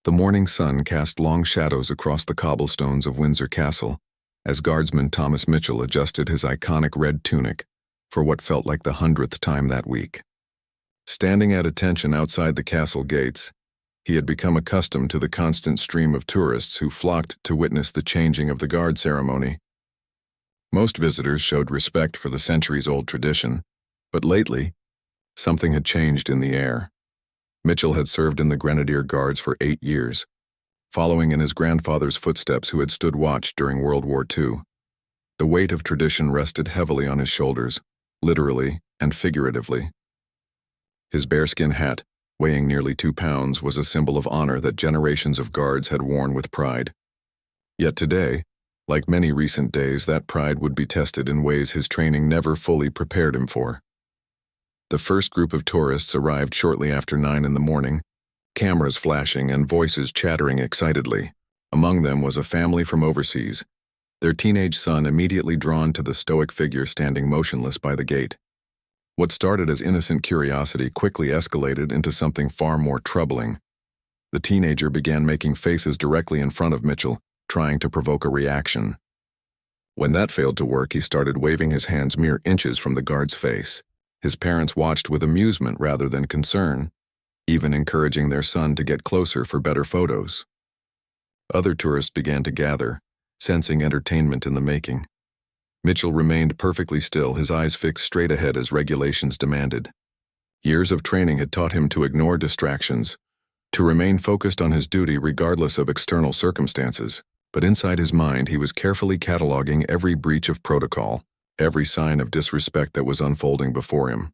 The morning sun cast long shadows across the cobblestones of Windsor Castle as Guardsman Thomas Mitchell adjusted his iconic red tunic for what felt like the 100th time that week. Standing at attention outside the castle gates, he had become accustomed to the constant stream of tourists who flocked to witness the changing of the guard ceremony. Most visitors showed respect for the centuries-old tradition, but lately, something had changed in the air. Mitchell had served in the Grenadier Guards for 8 years, following in his grandfather's footsteps who had stood watch during World War II. The weight of tradition rested heavily on his shoulders, literally and figuratively. His bearskin hat, weighing nearly 2 pounds, was a symbol of honor that generations of guards had worn with pride. Yet today, like many recent days, that pride would be tested in ways his training never fully prepared him for. The first group of tourists arrived shortly after 9 in the morning, cameras flashing and voices chattering excitedly. Among them was a family from overseas, their teenage son immediately drawn to the stoic figure standing motionless by the gate. What started as innocent curiosity quickly escalated into something far more troubling. The teenager began making faces directly in front of Mitchell, trying to provoke a reaction. When that failed to work, he started waving his hands mere inches from the guard's face. His parents watched with amusement rather than concern, even encouraging their son to get closer for better photos. Other tourists began to gather, sensing entertainment in the making. Mitchell remained perfectly still, his eyes fixed straight ahead as regulations demanded. Years of training had taught him to ignore distractions, to remain focused on his duty regardless of external circumstances, but inside his mind he was carefully cataloging every breach of protocol, every sign of disrespect that was unfolding before him.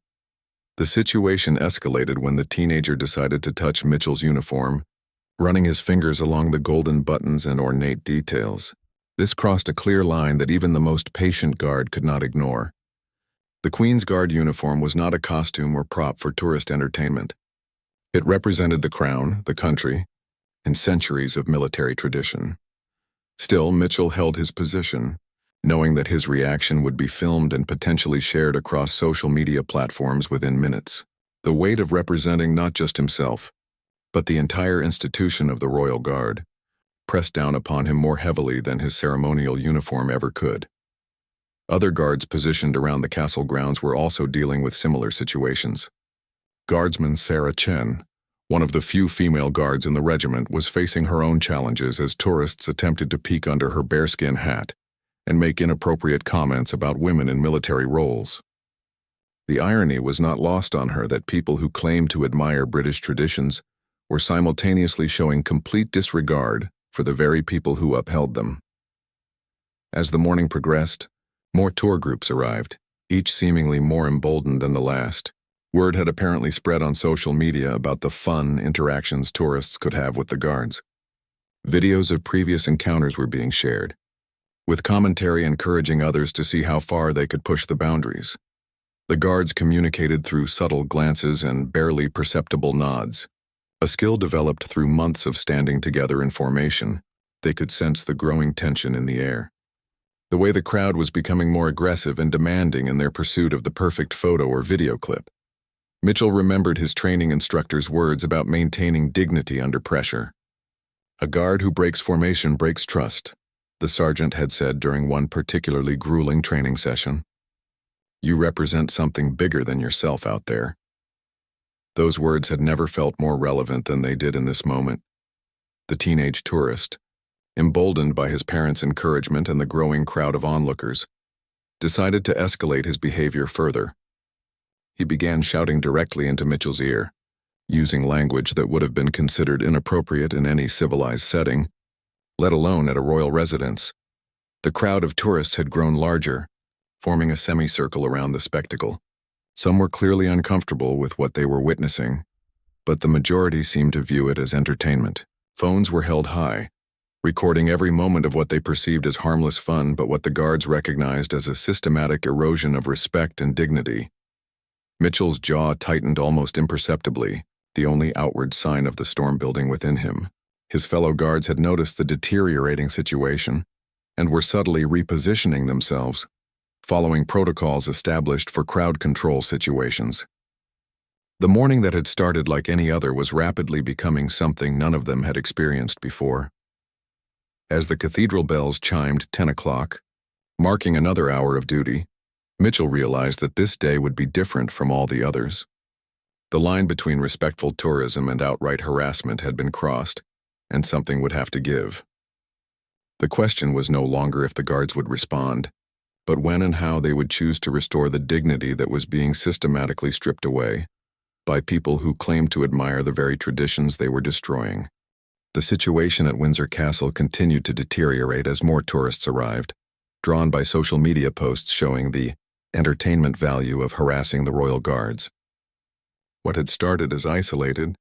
The situation escalated when the teenager decided to touch Mitchell's uniform, running his fingers along the golden buttons and ornate details. This crossed a clear line that even the most patient guard could not ignore. The Queen's Guard uniform was not a costume or prop for tourist entertainment. It represented the crown, the country, and centuries of military tradition. Still, Mitchell held his position, knowing that his reaction would be filmed and potentially shared across social media platforms within minutes. The weight of representing not just himself, but the entire institution of the Royal Guard, pressed down upon him more heavily than his ceremonial uniform ever could. Other guards positioned around the castle grounds were also dealing with similar situations. Guardsman Sarah Chen, one of the few female guards in the regiment, was facing her own challenges as tourists attempted to peek under her bearskin hat and make inappropriate comments about women in military roles. The irony was not lost on her that people who claimed to admire British traditions were simultaneously showing complete disregard for the very people who upheld them. As the morning progressed, more tour groups arrived, each seemingly more emboldened than the last. Word had apparently spread on social media about the fun interactions tourists could have with the guards. Videos of previous encounters were being shared, with commentary encouraging others to see how far they could push the boundaries. The guards communicated through subtle glances and barely perceptible nods. A skill developed through months of standing together in formation, they could sense the growing tension in the air. The way the crowd was becoming more aggressive and demanding in their pursuit of the perfect photo or video clip. Mitchell remembered his training instructor's words about maintaining dignity under pressure. "A guard who breaks formation breaks trust," the sergeant had said during one particularly grueling training session. "You represent something bigger than yourself out there." Those words had never felt more relevant than they did in this moment. The teenage tourist, emboldened by his parents' encouragement and the growing crowd of onlookers, decided to escalate his behavior further. He began shouting directly into Mitchell's ear, using language that would have been considered inappropriate in any civilized setting, let alone at a royal residence. The crowd of tourists had grown larger, forming a semicircle around the spectacle. Some were clearly uncomfortable with what they were witnessing, but the majority seemed to view it as entertainment. Phones were held high, recording every moment of what they perceived as harmless fun but what the guards recognized as a systematic erosion of respect and dignity. Mitchell's jaw tightened almost imperceptibly, the only outward sign of the storm building within him. His fellow guards had noticed the deteriorating situation and were subtly repositioning themselves, following protocols established for crowd control situations. The morning that had started like any other was rapidly becoming something none of them had experienced before. As the cathedral bells chimed 10 o'clock, marking another hour of duty, Mitchell realized that this day would be different from all the others. The line between respectful tourism and outright harassment had been crossed, and something would have to give. The question was no longer if the guards would respond, but when and how they would choose to restore the dignity that was being systematically stripped away by people who claimed to admire the very traditions they were destroying. The situation at Windsor Castle continued to deteriorate as more tourists arrived, drawn by social media posts showing the entertainment value of harassing the royal guards. What had started as isolated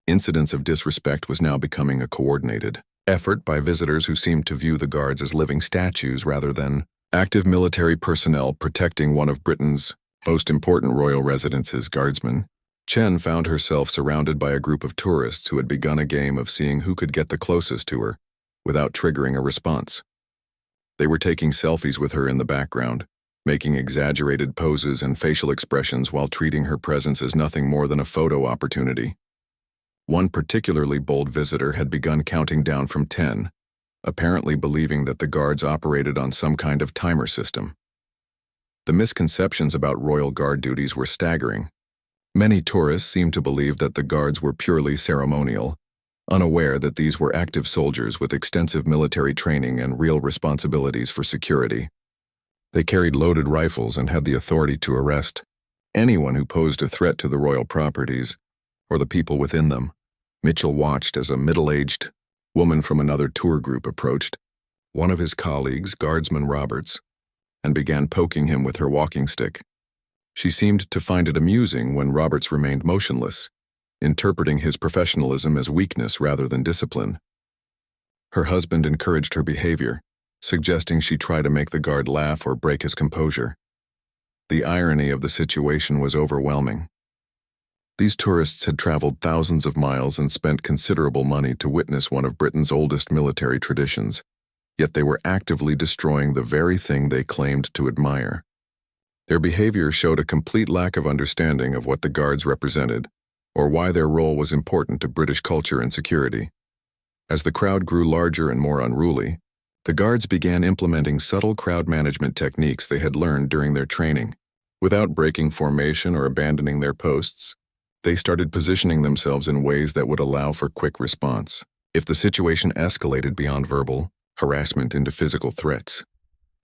incidents of disrespect was now becoming a coordinated effort by visitors who seemed to view the guards as living statues rather than active military personnel protecting one of Britain's most important royal residences. Guardsmen Chen found herself surrounded by a group of tourists who had begun a game of seeing who could get the closest to her without triggering a response. They were taking selfies with her in the background, making exaggerated poses and facial expressions while treating her presence as nothing more than a photo opportunity. One particularly bold visitor had begun counting down from 10, apparently believing that the guards operated on some kind of timer system. The misconceptions about royal guard duties were staggering. Many tourists seemed to believe that the guards were purely ceremonial, unaware that these were active soldiers with extensive military training and real responsibilities for security. They carried loaded rifles and had the authority to arrest anyone who posed a threat to the royal properties or the people within them. Mitchell watched as a middle-aged woman from another tour group approached one of his colleagues, Guardsman Roberts, and began poking him with her walking stick. She seemed to find it amusing when Roberts remained motionless, interpreting his professionalism as weakness rather than discipline. Her husband encouraged her behavior, suggesting she try to make the guard laugh or break his composure. The irony of the situation was overwhelming. These tourists had traveled thousands of miles and spent considerable money to witness one of Britain's oldest military traditions, yet they were actively destroying the very thing they claimed to admire. Their behavior showed a complete lack of understanding of what the guards represented, or why their role was important to British culture and security. As the crowd grew larger and more unruly, the guards began implementing subtle crowd management techniques they had learned during their training. Without breaking formation or abandoning their posts, they started positioning themselves in ways that would allow for quick response if the situation escalated beyond verbal harassment into physical threats.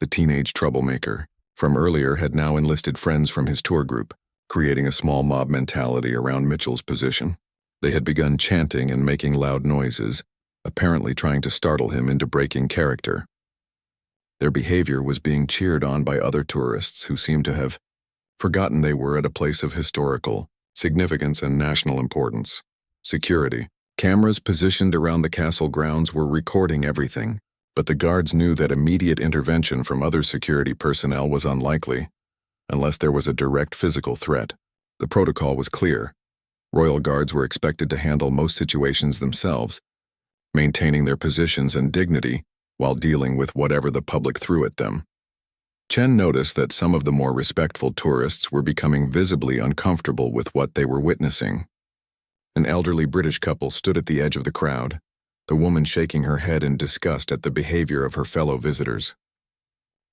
The teenage troublemaker from earlier had now enlisted friends from his tour group, creating a small mob mentality around Mitchell's position. They had begun chanting and making loud noises, apparently trying to startle him into breaking character. Their behavior was being cheered on by other tourists who seemed to have forgotten they were at a place of historical significance and national importance. Security. Cameras positioned around the castle grounds were recording everything, but the guards knew that immediate intervention from other security personnel was unlikely, unless there was a direct physical threat. The protocol was clear. Royal guards were expected to handle most situations themselves, maintaining their positions and dignity while dealing with whatever the public threw at them. Chen noticed that some of the more respectful tourists were becoming visibly uncomfortable with what they were witnessing. An elderly British couple stood at the edge of the crowd, the woman shaking her head in disgust at the behavior of her fellow visitors.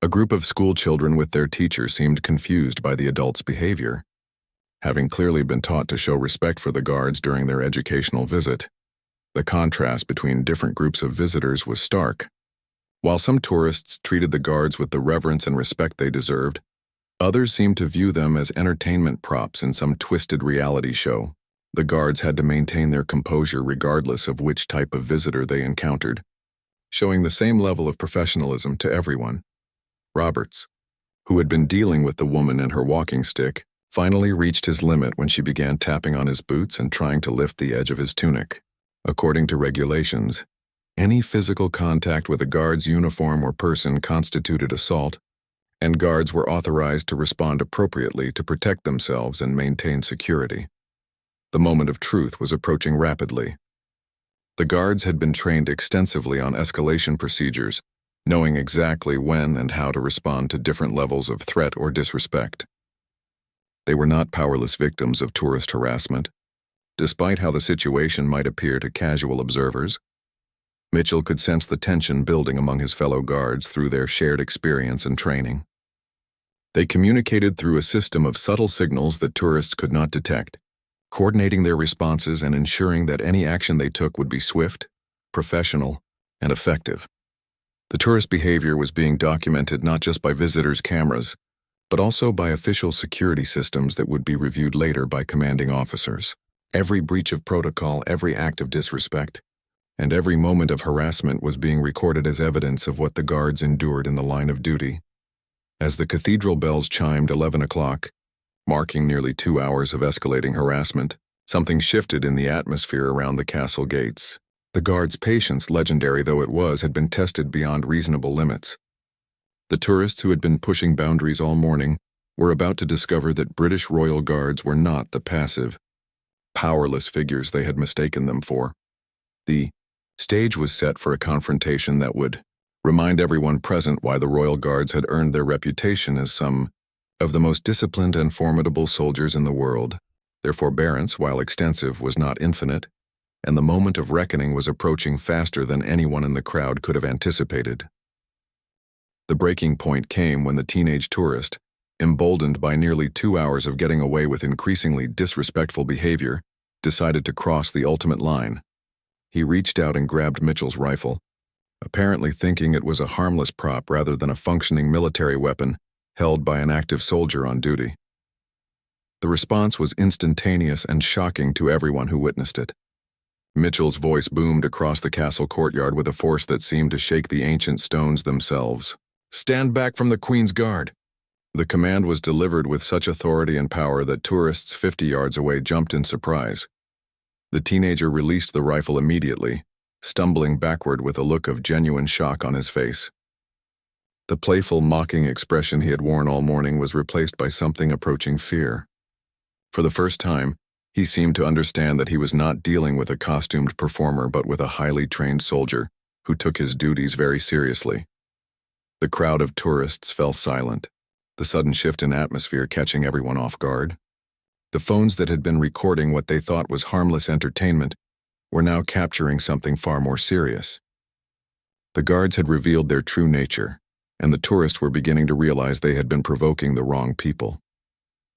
A group of school children with their teacher seemed confused by the adults' behavior, having clearly been taught to show respect for the guards during their educational visit. The contrast between different groups of visitors was stark. While some tourists treated the guards with the reverence and respect they deserved, others seemed to view them as entertainment props in some twisted reality show. The guards had to maintain their composure regardless of which type of visitor they encountered, showing the same level of professionalism to everyone. Roberts, who had been dealing with the woman and her walking stick, finally reached his limit when she began tapping on his boots and trying to lift the edge of his tunic. According to regulations, any physical contact with a guard's uniform or person constituted assault, and guards were authorized to respond appropriately to protect themselves and maintain security. The moment of truth was approaching rapidly. The guards had been trained extensively on escalation procedures, knowing exactly when and how to respond to different levels of threat or disrespect. They were not powerless victims of tourist harassment, despite how the situation might appear to casual observers. Mitchell could sense the tension building among his fellow guards through their shared experience and training. They communicated through a system of subtle signals that tourists could not detect, coordinating their responses and ensuring that any action they took would be swift, professional, and effective. The tourist behavior was being documented not just by visitors' cameras, but also by official security systems that would be reviewed later by commanding officers. Every breach of protocol, every act of disrespect, and every moment of harassment was being recorded as evidence of what the guards endured in the line of duty. As the cathedral bells chimed 11 o'clock, marking nearly 2 hours of escalating harassment, something shifted in the atmosphere around the castle gates. The guards' patience, legendary though it was, had been tested beyond reasonable limits. The tourists who had been pushing boundaries all morning were about to discover that British royal guards were not the passive, powerless figures they had mistaken them for. The stage was set for a confrontation that would remind everyone present why the royal guards had earned their reputation as some of the most disciplined and formidable soldiers in the world. Their forbearance, while extensive, was not infinite, and the moment of reckoning was approaching faster than anyone in the crowd could have anticipated. The breaking point came when the teenage tourist, emboldened by nearly 2 hours of getting away with increasingly disrespectful behavior, decided to cross the ultimate line. He reached out and grabbed Mitchell's rifle, apparently thinking it was a harmless prop rather than a functioning military weapon held by an active soldier on duty. The response was instantaneous and shocking to everyone who witnessed it. Mitchell's voice boomed across the castle courtyard with a force that seemed to shake the ancient stones themselves. "Stand back from the Queen's Guard!" The command was delivered with such authority and power that tourists 50 yards away jumped in surprise. The teenager released the rifle immediately, stumbling backward with a look of genuine shock on his face. The playful, mocking expression he had worn all morning was replaced by something approaching fear. For the first time, he seemed to understand that he was not dealing with a costumed performer but with a highly trained soldier who took his duties very seriously. The crowd of tourists fell silent, the sudden shift in atmosphere catching everyone off guard. The phones that had been recording what they thought was harmless entertainment were now capturing something far more serious. The guards had revealed their true nature, and the tourists were beginning to realize they had been provoking the wrong people.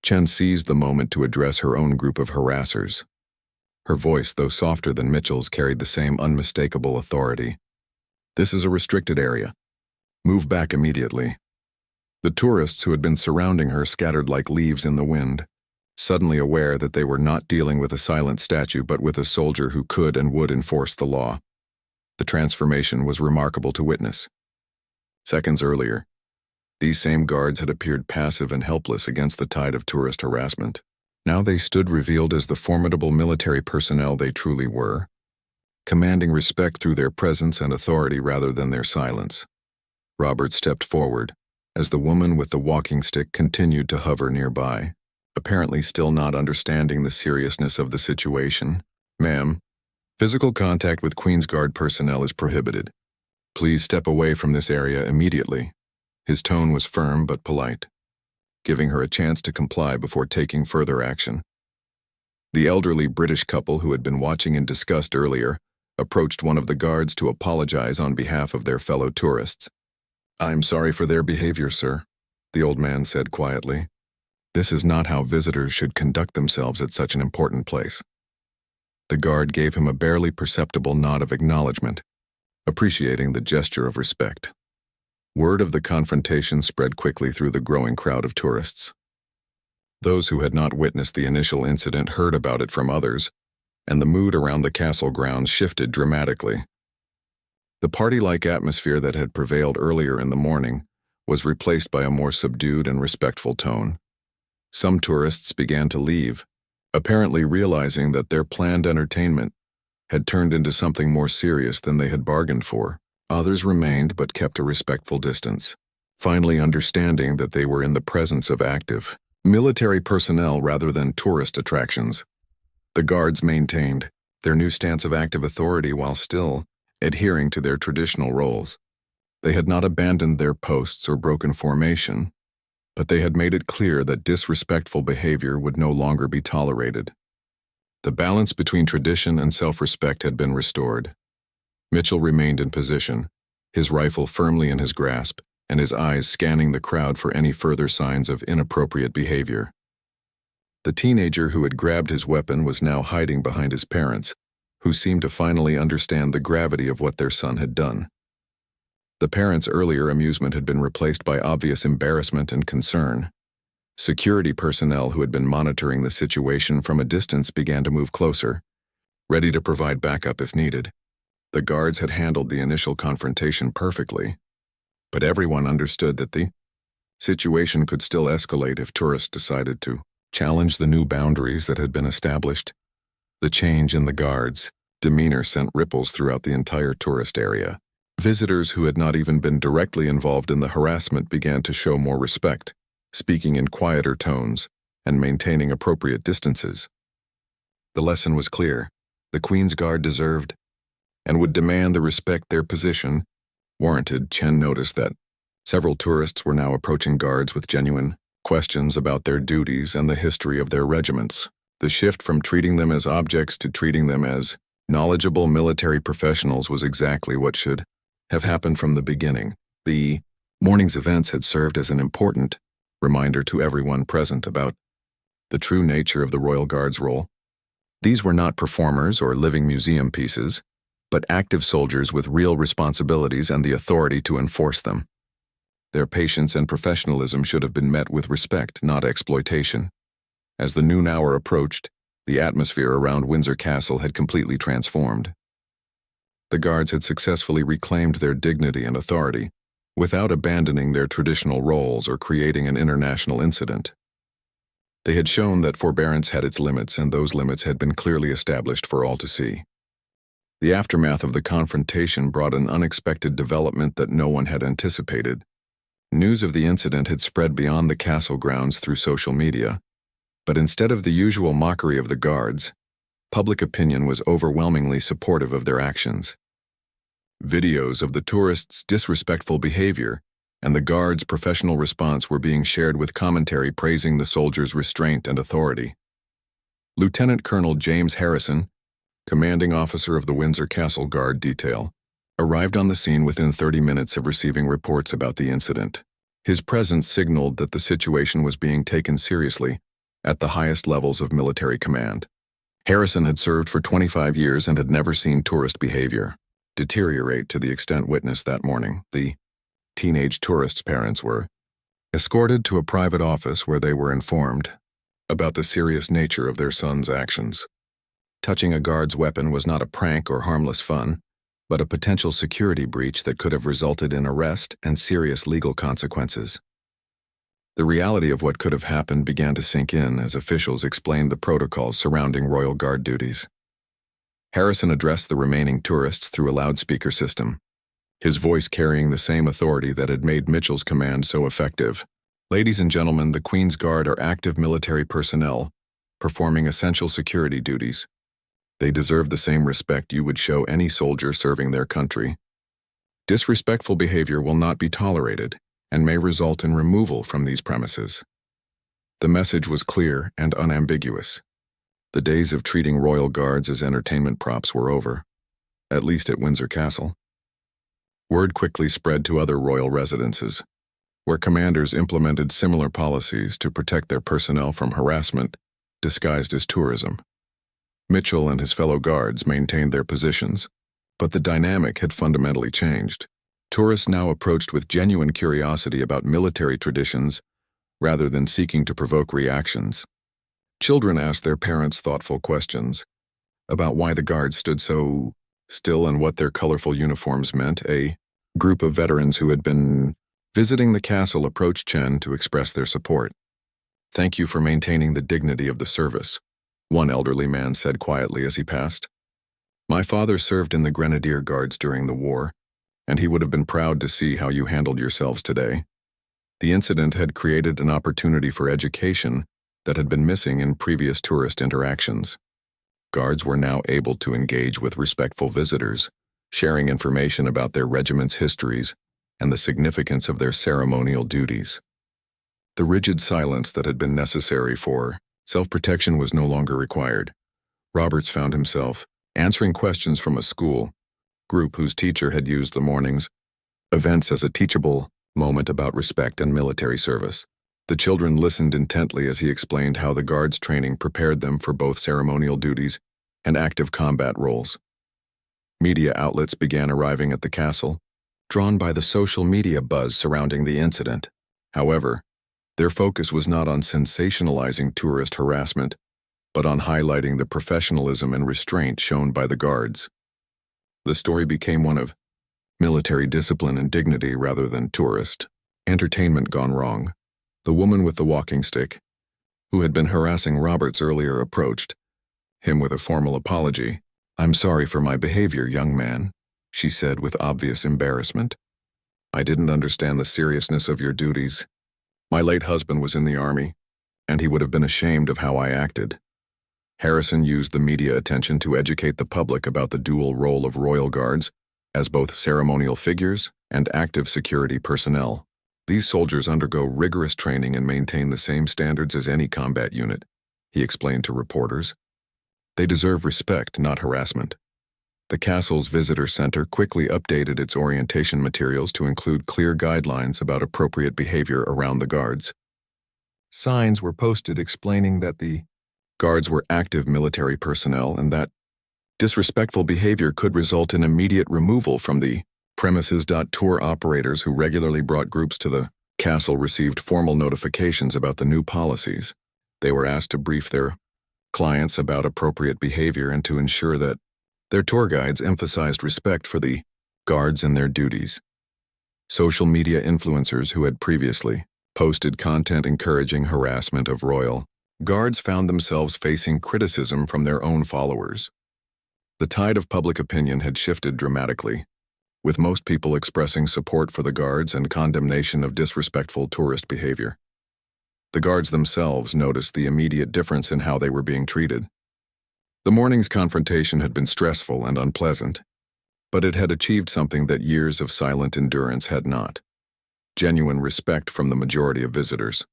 Chen seized the moment to address her own group of harassers. Her voice, though softer than Mitchell's, carried the same unmistakable authority. "This is a restricted area. Move back immediately." The tourists who had been surrounding her scattered like leaves in the wind, suddenly aware that they were not dealing with a silent statue but with a soldier who could and would enforce the law. The transformation was remarkable to witness. Seconds earlier, these same guards had appeared passive and helpless against the tide of tourist harassment. Now they stood revealed as the formidable military personnel they truly were, commanding respect through their presence and authority rather than their silence. Robert stepped forward, as the woman with the walking stick continued to hover nearby, apparently still not understanding the seriousness of the situation. "Ma'am, physical contact with Queen's Guard personnel is prohibited. Please step away from this area immediately." His tone was firm but polite, giving her a chance to comply before taking further action. The elderly British couple who had been watching in disgust earlier approached one of the guards to apologize on behalf of their fellow tourists. "I'm sorry for their behavior, sir," the old man said quietly. "This is not how visitors should conduct themselves at such an important place." The guard gave him a barely perceptible nod of acknowledgement, appreciating the gesture of respect. Word of the confrontation spread quickly through the growing crowd of tourists. Those who had not witnessed the initial incident heard about it from others, and the mood around the castle grounds shifted dramatically. The party-like atmosphere that had prevailed earlier in the morning was replaced by a more subdued and respectful tone. Some tourists began to leave, apparently realizing that their planned entertainment had turned into something more serious than they had bargained for. Others remained but kept a respectful distance, finally understanding that they were in the presence of active military personnel rather than tourist attractions. The guards maintained their new stance of active authority while still adhering to their traditional roles. They had not abandoned their posts or broken formation. but they had made it clear that disrespectful behavior would no longer be tolerated. The balance between tradition and self-respect had been restored. Mitchell remained in position, his rifle firmly in his grasp, and his eyes scanning the crowd for any further signs of inappropriate behavior. The teenager who had grabbed his weapon was now hiding behind his parents, who seemed to finally understand the gravity of what their son had done. The parents' earlier amusement had been replaced by obvious embarrassment and concern. Security personnel who had been monitoring the situation from a distance began to move closer, ready to provide backup if needed. The guards had handled the initial confrontation perfectly, but everyone understood that the situation could still escalate if tourists decided to challenge the new boundaries that had been established. The change in the guards' demeanor sent ripples throughout the entire tourist area. Visitors who had not even been directly involved in the harassment began to show more respect, speaking in quieter tones and maintaining appropriate distances. The lesson was clear. The Queen's Guard deserved and would demand the respect their position warranted. Chen noticed that several tourists were now approaching guards with genuine questions about their duties and the history of their regiments. The shift from treating them as objects to treating them as knowledgeable military professionals was exactly what should have happened from the beginning. The morning's events had served as an important reminder to everyone present about the true nature of the Royal Guard's role. These were not performers or living museum pieces, but active soldiers with real responsibilities and the authority to enforce them. Their patience and professionalism should have been met with respect, not exploitation. As the noon hour approached, the atmosphere around Windsor Castle had completely transformed. The guards had successfully reclaimed their dignity and authority, without abandoning their traditional roles or creating an international incident. They had shown that forbearance had its limits, and those limits had been clearly established for all to see. The aftermath of the confrontation brought an unexpected development that no one had anticipated. News of the incident had spread beyond the castle grounds through social media, but instead of the usual mockery of the guards, public opinion was overwhelmingly supportive of their actions. Videos of the tourists' disrespectful behavior and the guards' professional response were being shared with commentary praising the soldiers' restraint and authority. Lieutenant Colonel James Harrison, commanding officer of the Windsor Castle Guard Detail, arrived on the scene within 30 minutes of receiving reports about the incident. His presence signaled that the situation was being taken seriously at the highest levels of military command. Harrison had served for 25 years and had never seen tourist behavior deteriorate to the extent witnessed that morning. The teenage tourists' parents were escorted to a private office where they were informed about the serious nature of their son's actions. Touching a guard's weapon was not a prank or harmless fun, but a potential security breach that could have resulted in arrest and serious legal consequences. The reality of what could have happened began to sink in as officials explained the protocols surrounding Royal Guard duties. Harrison addressed the remaining tourists through a loudspeaker system, his voice carrying the same authority that had made Mitchell's command so effective. Ladies and gentlemen, the Queen's Guard are active military personnel performing essential security duties. They deserve the same respect you would show any soldier serving their country. Disrespectful behavior will not be tolerated and may result in removal from these premises. The message was clear and unambiguous. The days of treating royal guards as entertainment props were over, at least at Windsor Castle. Word quickly spread to other royal residences, where commanders implemented similar policies to protect their personnel from harassment disguised as tourism. Mitchell and his fellow guards maintained their positions, but the dynamic had fundamentally changed. Tourists now approached with genuine curiosity about military traditions rather than seeking to provoke reactions. Children asked their parents thoughtful questions about why the guards stood so still and what their colorful uniforms meant. A group of veterans who had been visiting the castle approached Chen to express their support. "Thank you for maintaining the dignity of the service," one elderly man said quietly as he passed. "My father served in the Grenadier Guards during the war, and he would have been proud to see how you handled yourselves today." The incident had created an opportunity for education that had been missing in previous tourist interactions. Guards were now able to engage with respectful visitors, sharing information about their regiment's histories and the significance of their ceremonial duties. The rigid silence that had been necessary for self-protection was no longer required. Roberts found himself answering questions from a school group whose teacher had used the morning's events as a teachable moment about respect and military service. The children listened intently as he explained how the Guards' training prepared them for both ceremonial duties and active combat roles. Media outlets began arriving at the castle, drawn by the social media buzz surrounding the incident. However, their focus was not on sensationalizing tourist harassment, but on highlighting the professionalism and restraint shown by the Guards. The story became one of military discipline and dignity rather than tourist entertainment gone wrong. The woman with the walking stick, who had been harassing Roberts earlier, approached him with a formal apology. "I'm sorry for my behavior, young man," she said with obvious embarrassment. "I didn't understand the seriousness of your duties. My late husband was in the army, and he would have been ashamed of how I acted." Harrison used the media attention to educate the public about the dual role of Royal Guards as both ceremonial figures and active security personnel. "These soldiers undergo rigorous training and maintain the same standards as any combat unit," he explained to reporters. "They deserve respect, not harassment." The castle's visitor center quickly updated its orientation materials to include clear guidelines about appropriate behavior around the Guards. Signs were posted explaining that the Guards were active military personnel and that disrespectful behavior could result in immediate removal from the premises. Tour operators who regularly brought groups to the castle received formal notifications about the new policies. They were asked to brief their clients about appropriate behavior and to ensure that their tour guides emphasized respect for the Guards and their duties. Social media influencers who had previously posted content encouraging harassment of Royal Guards found themselves facing criticism from their own followers. The tide of public opinion had shifted dramatically, with most people expressing support for the Guards and condemnation of disrespectful tourist behavior. The Guards themselves noticed the immediate difference in how they were being treated. The morning's confrontation had been stressful and unpleasant, but it had achieved something that years of silent endurance had not: genuine respect from the majority of visitors.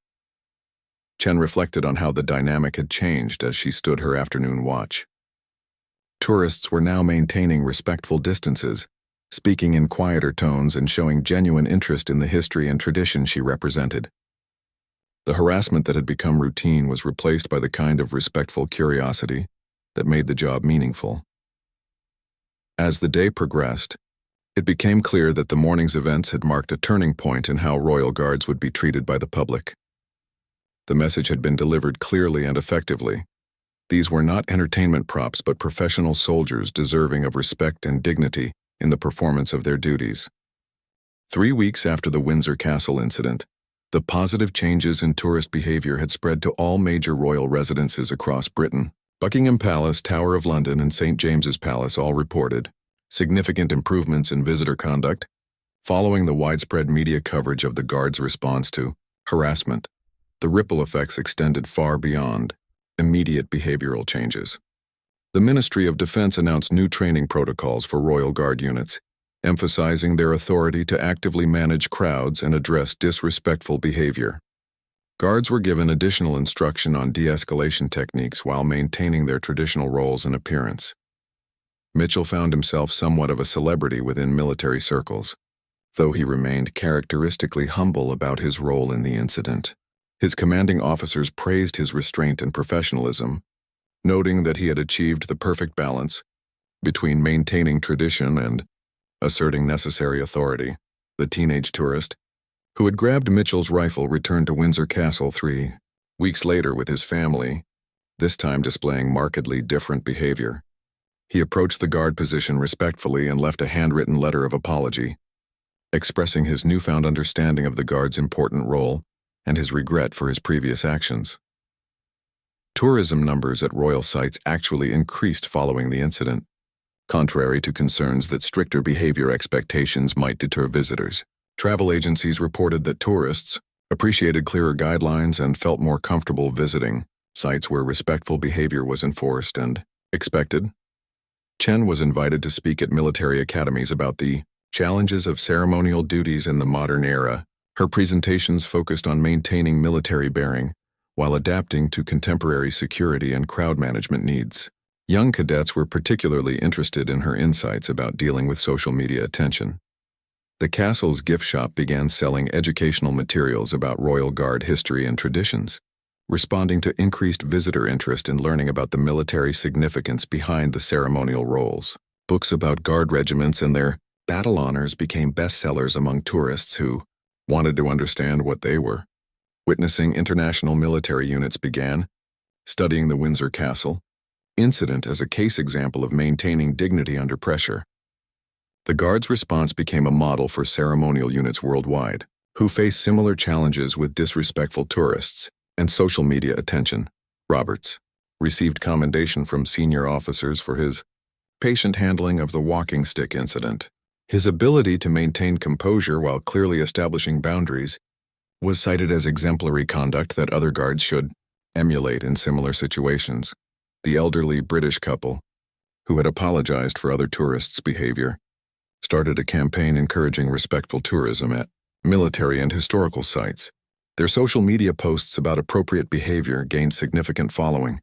Chen reflected on how the dynamic had changed as she stood her afternoon watch. Tourists were now maintaining respectful distances, speaking in quieter tones and showing genuine interest in the history and tradition she represented. The harassment that had become routine was replaced by the kind of respectful curiosity that made the job meaningful. As the day progressed, it became clear that the morning's events had marked a turning point in how Royal Guards would be treated by the public. The message had been delivered clearly and effectively. These were not entertainment props but professional soldiers deserving of respect and dignity in the performance of their duties. 3 weeks after the Windsor Castle incident, the positive changes in tourist behavior had spread to all major royal residences across Britain. Buckingham Palace, Tower of London, and St. James's Palace all reported significant improvements in visitor conduct following the widespread media coverage of the Guards' response to harassment. The ripple effects extended far beyond immediate behavioral changes. The Ministry of Defense announced new training protocols for Royal Guard units, emphasizing their authority to actively manage crowds and address disrespectful behavior. Guards were given additional instruction on de-escalation techniques while maintaining their traditional roles and appearance. Mitchell found himself somewhat of a celebrity within military circles, though he remained characteristically humble about his role in the incident. His commanding officers praised his restraint and professionalism, noting that he had achieved the perfect balance between maintaining tradition and asserting necessary authority. The teenage tourist, who had grabbed Mitchell's rifle, returned to Windsor Castle 3 weeks later with his family, this time displaying markedly different behavior. He approached the guard position respectfully and left a handwritten letter of apology, expressing his newfound understanding of the Guard's important role and his regret for his previous actions. Tourism numbers at royal sites actually increased following the incident, contrary to concerns that stricter behavior expectations might deter visitors. Travel agencies reported that tourists appreciated clearer guidelines and felt more comfortable visiting sites where respectful behavior was enforced and expected. Chen was invited to speak at military academies about the challenges of ceremonial duties in the modern era, Her presentations focused on maintaining military bearing while adapting to contemporary security and crowd management needs. Young cadets were particularly interested in her insights about dealing with social media attention. The castle's gift shop began selling educational materials about Royal Guard history and traditions, responding to increased visitor interest in learning about the military significance behind the ceremonial roles. Books about Guard regiments and their battle honors became bestsellers among tourists who wanted to understand what they were. Witnessing international military units began, studying the Windsor Castle incident as a case example of maintaining dignity under pressure. The Guard's response became a model for ceremonial units worldwide, who face similar challenges with disrespectful tourists and social media attention. Roberts received commendation from senior officers for his patient handling of the walking stick incident. His ability to maintain composure while clearly establishing boundaries was cited as exemplary conduct that other guards should emulate in similar situations. The elderly British couple, who had apologized for other tourists' behavior, started a campaign encouraging respectful tourism at military and historical sites. Their social media posts about appropriate behavior gained significant following,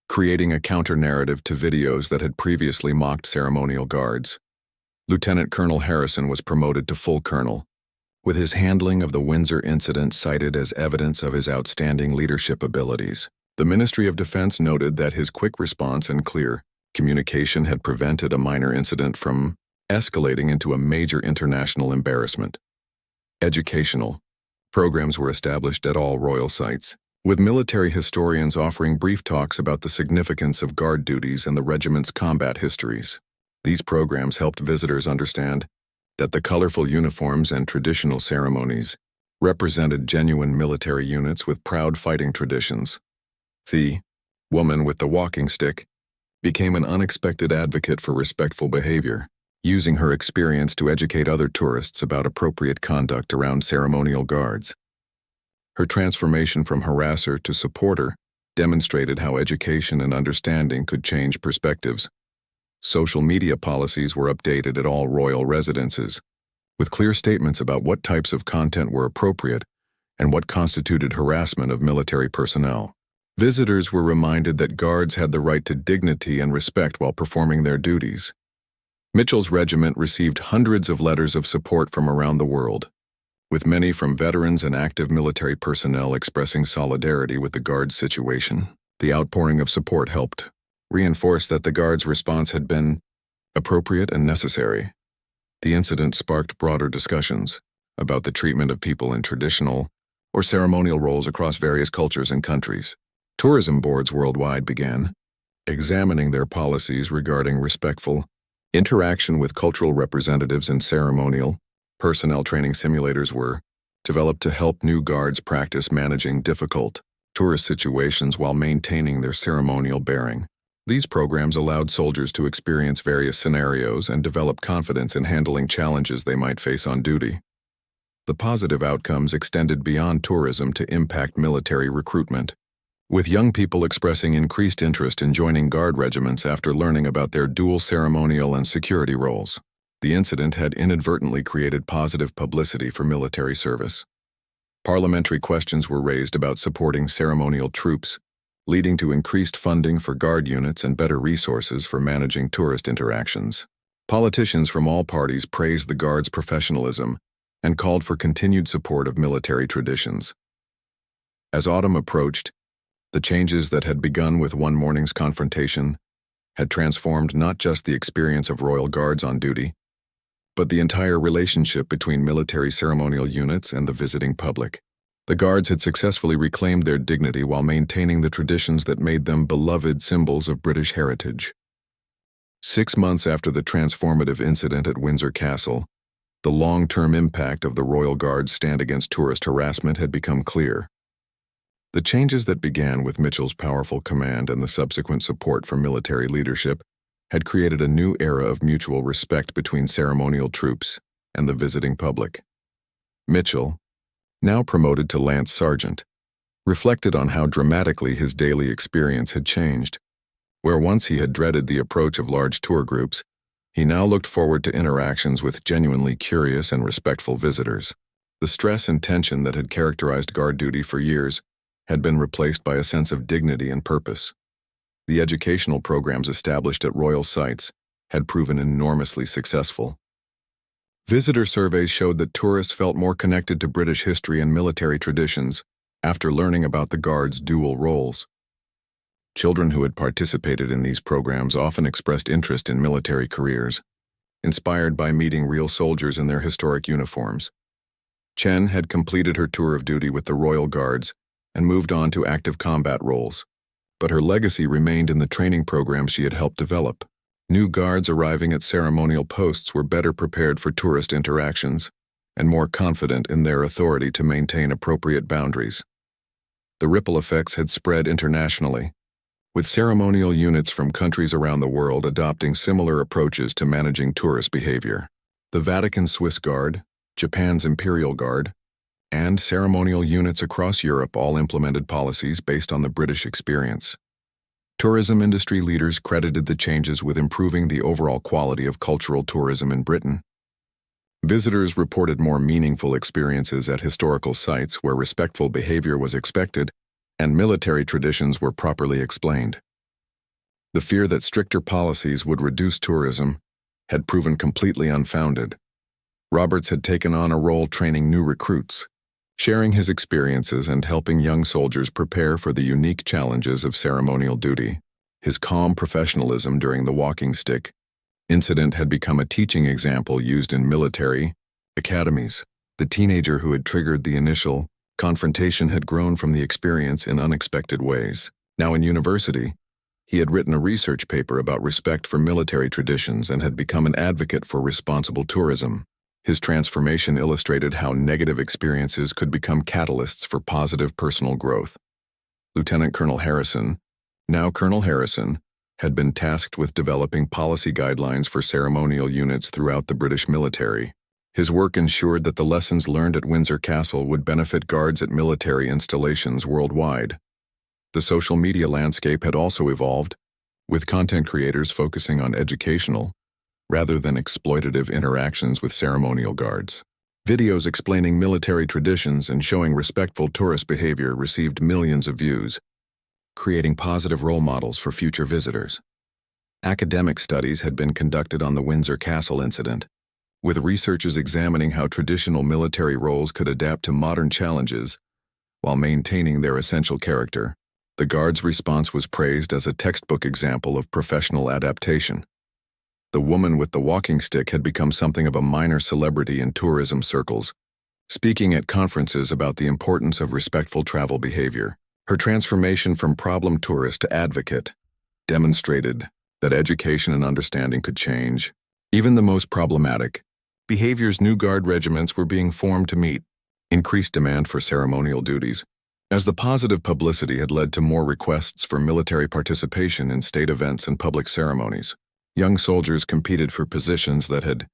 creating a counter-narrative to videos that had previously mocked ceremonial guards. Lieutenant Colonel Harrison was promoted to full colonel, with his handling of the Windsor incident cited as evidence of his outstanding leadership abilities. The Ministry of Defense noted that his quick response and clear communication had prevented a minor incident from escalating into a major international embarrassment. Educational programs were established at all royal sites, with military historians offering brief talks about the significance of guard duties and the regiment's combat histories. These programs helped visitors understand that the colorful uniforms and traditional ceremonies represented genuine military units with proud fighting traditions. The woman with the walking stick became an unexpected advocate for respectful behavior, using her experience to educate other tourists about appropriate conduct around ceremonial guards. Her transformation from harasser to supporter demonstrated how education and understanding could change perspectives. Social media policies were updated at all royal residences, with clear statements about what types of content were appropriate and what constituted harassment of military personnel. Visitors were reminded that guards had the right to dignity and respect while performing their duties. Mitchell's regiment received hundreds of letters of support from around the world, with many from veterans and active military personnel expressing solidarity with the Guard's situation. The outpouring of support helped reinforce that the Guard's response had been appropriate and necessary. The incident sparked broader discussions about the treatment of people in traditional or ceremonial roles across various cultures and countries. Tourism boards worldwide began examining their policies regarding respectful interaction with cultural representatives, and ceremonial personnel training simulators were developed to help new guards practice managing difficult tourist situations while maintaining their ceremonial bearing. These programs allowed soldiers to experience various scenarios and develop confidence in handling challenges they might face on duty. The positive outcomes extended beyond tourism to impact military recruitment, with young people expressing increased interest in joining Guard regiments after learning about their dual ceremonial and security roles. The incident had inadvertently created positive publicity for military service. Parliamentary questions were raised about supporting ceremonial troops, leading to increased funding for Guard units and better resources for managing tourist interactions. Politicians from all parties praised the Guard's professionalism and called for continued support of military traditions. As autumn approached, the changes that had begun with one morning's confrontation had transformed not just the experience of Royal Guards on duty, but the entire relationship between military ceremonial units and the visiting public. The Guards had successfully reclaimed their dignity while maintaining the traditions that made them beloved symbols of British heritage. 6 months after the transformative incident at Windsor Castle, the long-term impact of the Royal Guard's stand against tourist harassment had become clear. The changes that began with Mitchell's powerful command and the subsequent support from military leadership had created a new era of mutual respect between ceremonial troops and the visiting public. Mitchell, now promoted to Lance Sergeant, reflected on how dramatically his daily experience had changed. Where once he had dreaded the approach of large tour groups, he now looked forward to interactions with genuinely curious and respectful visitors. The stress and tension that had characterized guard duty for years had been replaced by a sense of dignity and purpose. The educational programs established at royal sites had proven enormously successful. Visitor surveys showed that tourists felt more connected to British history and military traditions after learning about the Guards' dual roles. Children who had participated in these programs often expressed interest in military careers, inspired by meeting real soldiers in their historic uniforms. Chen had completed her tour of duty with the Royal Guards and moved on to active combat roles, but her legacy remained in the training programs she had helped develop. New guards arriving at ceremonial posts were better prepared for tourist interactions and more confident in their authority to maintain appropriate boundaries. The ripple effects had spread internationally, with ceremonial units from countries around the world adopting similar approaches to managing tourist behavior. The Vatican's Swiss Guard, Japan's Imperial Guard, and ceremonial units across Europe all implemented policies based on the British experience. Tourism industry leaders credited the changes with improving the overall quality of cultural tourism in Britain. Visitors reported more meaningful experiences at historical sites where respectful behavior was expected and military traditions were properly explained. The fear that stricter policies would reduce tourism had proven completely unfounded. Roberts had taken on a role training new recruits, sharing his experiences and helping young soldiers prepare for the unique challenges of ceremonial duty. His calm professionalism during the walking stick incident had become a teaching example used in military academies. The teenager who had triggered the initial confrontation had grown from the experience in unexpected ways. Now in university, he had written a research paper about respect for military traditions and had become an advocate for responsible tourism. His transformation illustrated how negative experiences could become catalysts for positive personal growth. Lieutenant Colonel Harrison, now Colonel Harrison, had been tasked with developing policy guidelines for ceremonial units throughout the British military. His work ensured that the lessons learned at Windsor Castle would benefit guards at military installations worldwide. The social media landscape had also evolved, with content creators focusing on educational, rather than exploitative interactions with ceremonial guards. Videos explaining military traditions and showing respectful tourist behavior received millions of views, creating positive role models for future visitors. Academic studies had been conducted on the Windsor Castle incident, with researchers examining how traditional military roles could adapt to modern challenges while maintaining their essential character. The Guards' response was praised as a textbook example of professional adaptation. The woman with the walking stick had become something of a minor celebrity in tourism circles, speaking at conferences about the importance of respectful travel behavior. Her transformation from problem tourist to advocate demonstrated that education and understanding could change even the most problematic behaviors. New guard regiments were being formed to meet increased demand for ceremonial duties, as the positive publicity had led to more requests for military participation in state events and public ceremonies. Young soldiers competed for positions that had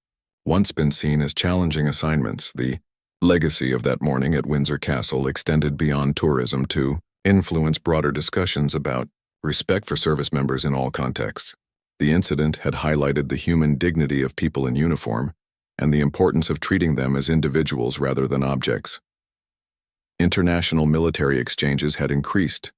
once been seen as challenging assignments. The legacy of that morning at Windsor Castle extended beyond tourism to influence broader discussions about respect for service members in all contexts. The incident had highlighted the human dignity of people in uniform and the importance of treating them as individuals rather than objects. International military exchanges had increased,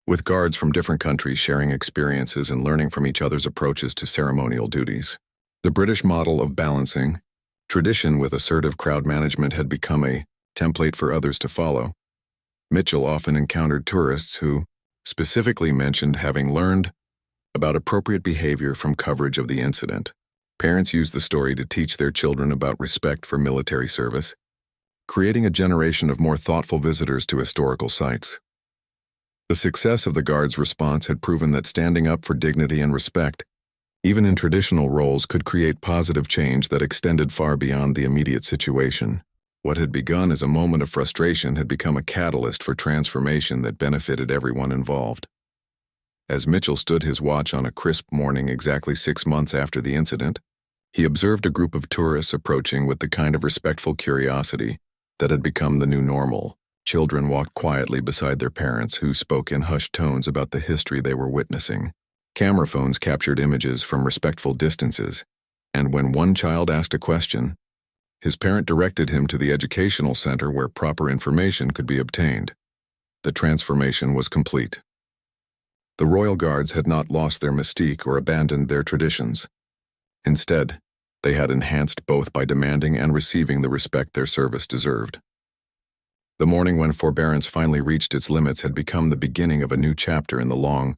with guards from different countries sharing experiences and learning from each other's approaches to ceremonial duties. The British model of balancing tradition with assertive crowd management had become a template for others to follow. Mitchell often encountered tourists who specifically mentioned having learned about appropriate behavior from coverage of the incident. Parents used the story to teach their children about respect for military service, creating a generation of more thoughtful visitors to historical sites. The success of the Guards' response had proven that standing up for dignity and respect, even in traditional roles, could create positive change that extended far beyond the immediate situation. What had begun as a moment of frustration had become a catalyst for transformation that benefited everyone involved. As Mitchell stood his watch on a crisp morning exactly 6 months after the incident, he observed a group of tourists approaching with the kind of respectful curiosity that had become the new normal. Children walked quietly beside their parents, who spoke in hushed tones about the history they were witnessing. Camera phones captured images from respectful distances, and when one child asked a question, His parent directed him to the educational center where proper information could be obtained. The transformation was complete. The royal guards had not lost their mystique or abandoned their traditions. Instead, they had enhanced both by demanding and receiving the respect their service deserved. The morning when forbearance finally reached its limits had become the beginning of a new chapter in the long,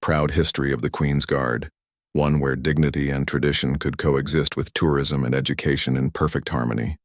proud history of the Queen's Guard, one where dignity and tradition could coexist with tourism and education in perfect harmony.